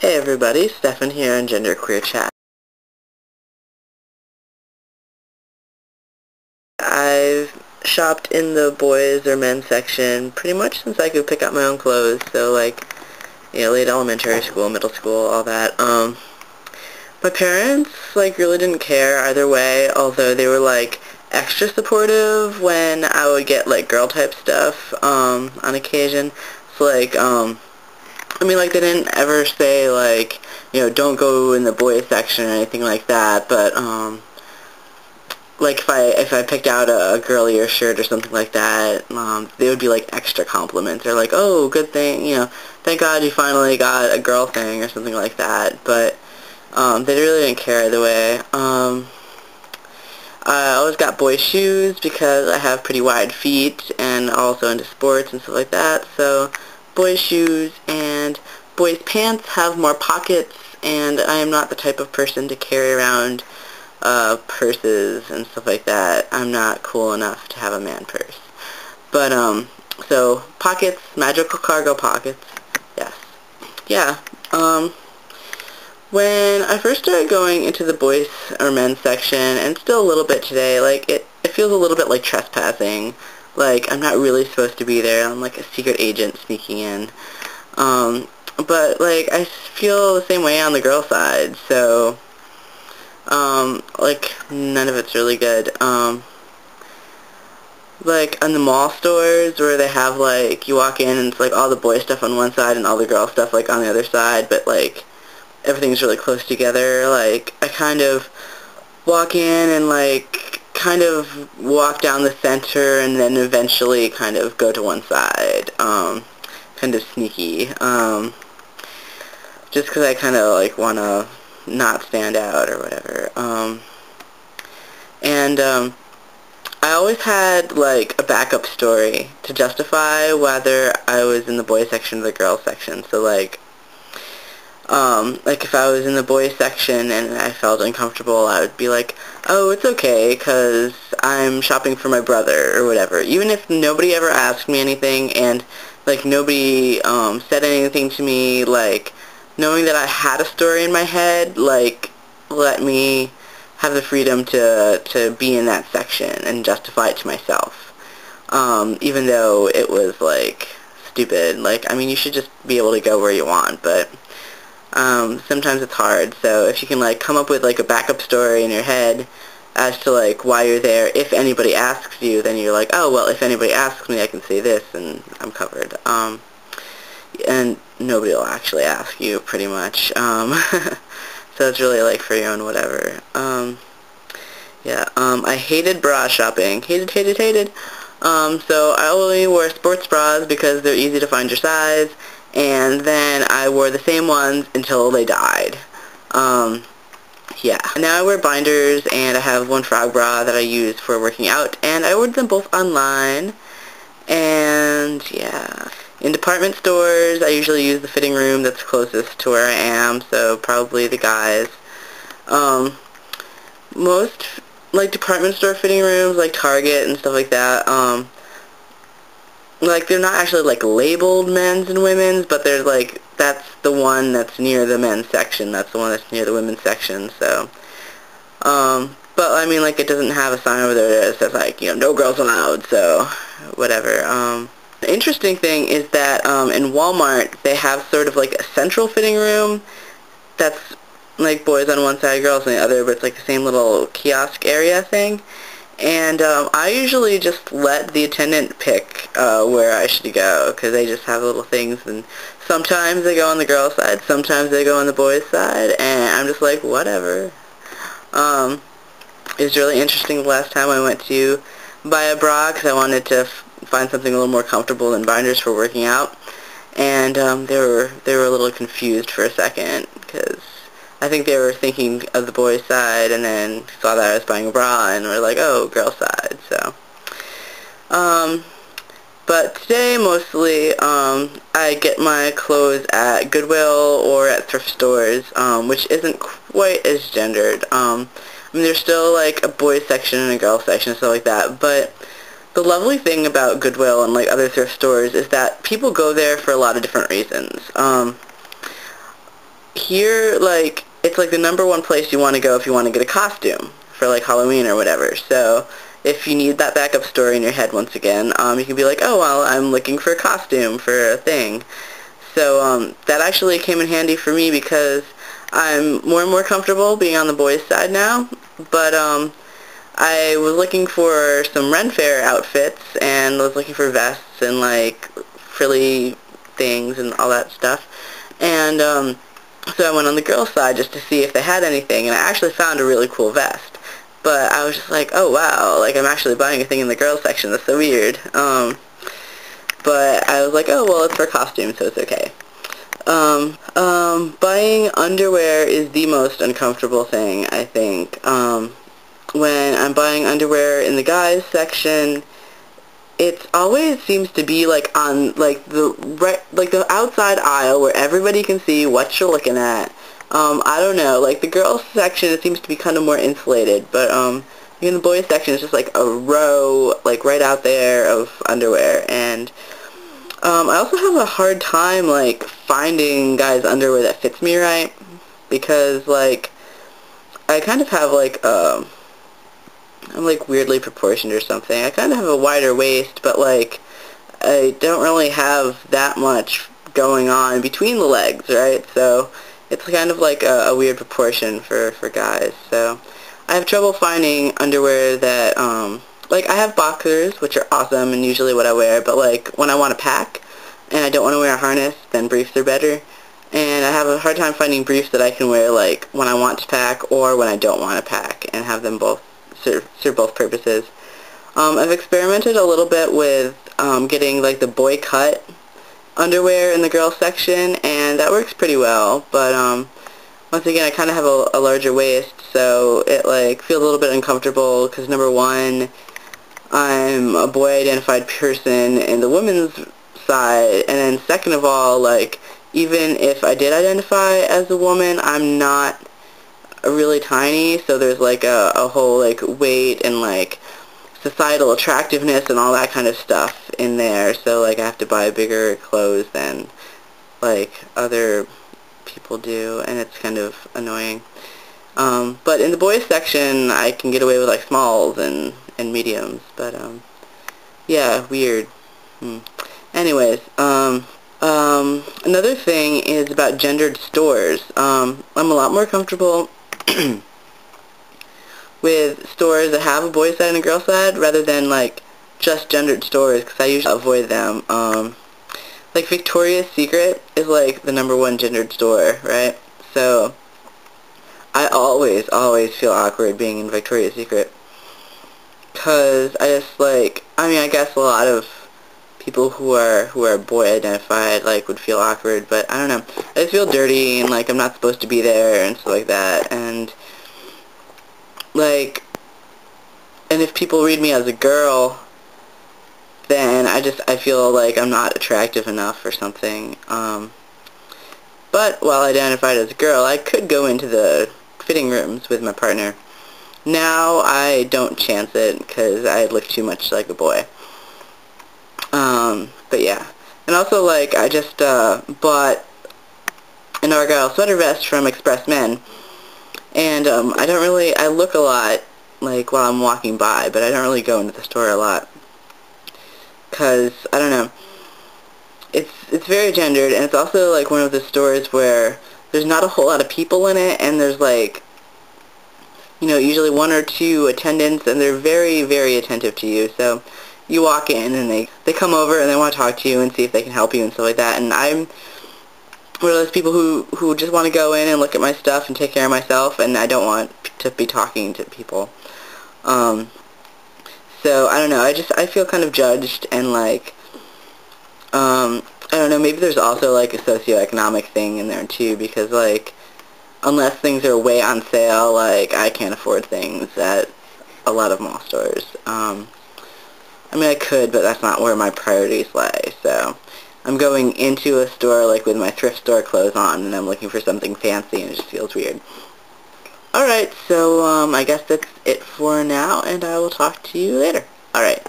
Hey everybody, Stefan here on genderqueerchat. I've shopped in the boys or men's section pretty much since I could pick out my own clothes, so like, late elementary school, middle school, all that. My parents, like, really didn't care either way, although they were, like, extra supportive when I would get, like, girl-type stuff, on occasion. So, like, like, they didn't ever say, like, don't go in the boys section or anything like that, but, like, if I picked out a girlier shirt or something like that, they would be, like, extra compliments. They're like, oh, good thing, thank God you finally got a girl thing or something like that, but, they really didn't care either way. I always got boy shoes because I have pretty wide feet and also into sports and stuff like that, so boy shoes, and boys pants have more pockets, and I am not the type of person to carry around purses and stuff like that. I'm not cool enough to have a man purse. But, so, pockets, magical cargo pockets, yes. Yeah, when I first started going into the boys or men's section, and still a little bit today, like, it feels a little bit like trespassing. Like, I'm not really supposed to be there. I'm like a secret agent sneaking in. But, like, I feel the same way on the girl side, so, like, none of it's really good. Like, in the mall stores where they have, like, you walk in and it's, like, all the boy stuff on one side and all the girl stuff, like, on the other side, but, like, everything's really close together. Like, I kind of walk in and, like, kind of walk down the center and then eventually kind of go to one side. Kind of sneaky. Just because I kind of, like, want to not stand out or whatever. I always had, like, a backup story to justify whether I was in the boys section or the girls section. So, like, if I was in the boys section and I felt uncomfortable, I would be like, oh, it's okay, because I'm shopping for my brother, or whatever. Even if nobody ever asked me anything, and, like, nobody, said anything to me, like, knowing that I had a story in my head, like, let me have the freedom to be in that section and justify it to myself. Even though it was, like, stupid. Like, I mean, you should just be able to go where you want, but sometimes it's hard. So if you can, like, come up with, like, a backup story in your head as to, like, why you're there, if anybody asks you, then you're like, oh, well, if anybody asks me, I can say this, and I'm covered. And nobody will actually ask you, pretty much. So it's really, like, for your own whatever. Yeah, I hated bra shopping. Hated, hated, hated. So I only wore sports bras because they're easy to find your size, and then I wore the same ones until they died. Yeah. Now I wear binders, and I have one frog bra that I use for working out, and I ordered them both online, and yeah. In department stores, I usually use the fitting room that's closest to where I am, so probably the guys. Most, like, department store fitting rooms, like Target and stuff like that, like, they're not actually, like, labeled men's and women's, but they're, like, that's the one that's near the men's section, that's the one that's near the women's section, so, but, I mean, like, it doesn't have a sign over there that says, like, no girls allowed, so, whatever. The interesting thing is that, in Walmart, they have sort of, like, a central fitting room that's, like, boys on one side, girls on the other, but it's, like, the same little kiosk area thing. And I usually just let the attendant pick where I should go, because they just have little things, and sometimes they go on the girls' side, sometimes they go on the boys' side, and I'm just like, whatever. It was really interesting the last time I went to buy a bra, because I wanted to find something a little more comfortable than binders for working out, and they were a little confused for a second, because I think they were thinking of the boys' side, and then saw that I was buying a bra, and were like, oh, girls' side, so. But today, mostly, I get my clothes at Goodwill or at thrift stores, which isn't quite as gendered. I mean, there's still, like, a boys' section and a girls' section and stuff like that, but the lovely thing about Goodwill and, like, other thrift stores is that people go there for a lot of different reasons. here, like, it's like the #1 place you want to go if you want to get a costume for like Halloween or whatever. So if you need that backup story in your head once again, you can be like, oh, well, I'm looking for a costume for a thing. So that actually came in handy for me because I'm more and more comfortable being on the boys' side now. But I was looking for some Ren Fair outfits and was looking for vests and like frilly things and all that stuff. And so I went on the girls' side just to see if they had anything, and I actually found a really cool vest. But I was just like, oh wow, like I'm actually buying a thing in the girls' section. That's so weird. But I was like, oh well, it's for costumes, so it's okay. Buying underwear is the most uncomfortable thing, I think. When I'm buying underwear in the guys section, it always seems to be like on like the outside aisle where everybody can see what you're looking at. I don't know, like the girls section it seems to be kind of more insulated, but in the boys section it's just like a row like right out there of underwear. And I also have a hard time like finding guys underwear that fits me right, because like I kind of have like I'm like weirdly proportioned or something. I kind of have a wider waist, but like I don't really have that much going on between the legs, right? So it's kind of like a weird proportion for guys. So I have trouble finding underwear that like I have boxers, which are awesome and usually what I wear, but like when I want to pack and I don't want to wear a harness, then briefs are better. And I have a hard time finding briefs that I can wear like when I want to pack or when I don't want to pack, and have them both serve both purposes. I've experimented a little bit with getting like the boy cut underwear in the girls section, and that works pretty well, but once again I kind of have a larger waist, so it like feels a little bit uncomfortable because #1 I'm a boy identified person in the women's side, and then second of all, like even if I did identify as a woman, I'm not really tiny, so there's like a whole like weight and like societal attractiveness and all that kind of stuff in there, so like I have to buy bigger clothes than like other people do, and it's kind of annoying. But in the boys section I can get away with like smalls and mediums, but yeah, weird. Anyways, another thing is about gendered stores. I'm a lot more comfortable with stores that have a boys side and a girls side rather than like just gendered stores, because I usually avoid them. Like Victoria's Secret is like the #1 gendered store, right? So I always feel awkward being in Victoria's Secret, because I just like, I mean I guess a lot of people who are boy identified like would feel awkward, but I don't know, I just feel dirty and like I'm not supposed to be there and stuff like that. And like, and if people read me as a girl, then I feel like I'm not attractive enough or something. But while identified as a girl, I could go into the fitting rooms with my partner. Now I don't chance it because I look too much like a boy. But yeah. And also like I just bought an Argyle sweater vest from Express Men. And I look a lot like while I'm walking by, but I don't really go into the store a lot, because I don't know, it's very gendered, and it's also like one of the stores where there's not a whole lot of people in it, and there's like, you know, usually 1 or 2 attendants, and they're very, very attentive to you. So you walk in and they come over and they want to talk to you and see if they can help you and stuff like that. And I'm one of those people who just want to go in and look at my stuff and take care of myself, and I don't want to be talking to people. So I don't know, I feel kind of judged, and like I don't know, maybe there's also like a socioeconomic thing in there too, because like unless things are way on sale, like I can't afford things at a lot of mall stores. I mean I could, but that's not where my priorities lie. So I'm going into a store like with my thrift store clothes on, and I'm looking for something fancy, and it just feels weird. Alright, so I guess that's it for now, and I will talk to you later. Alright.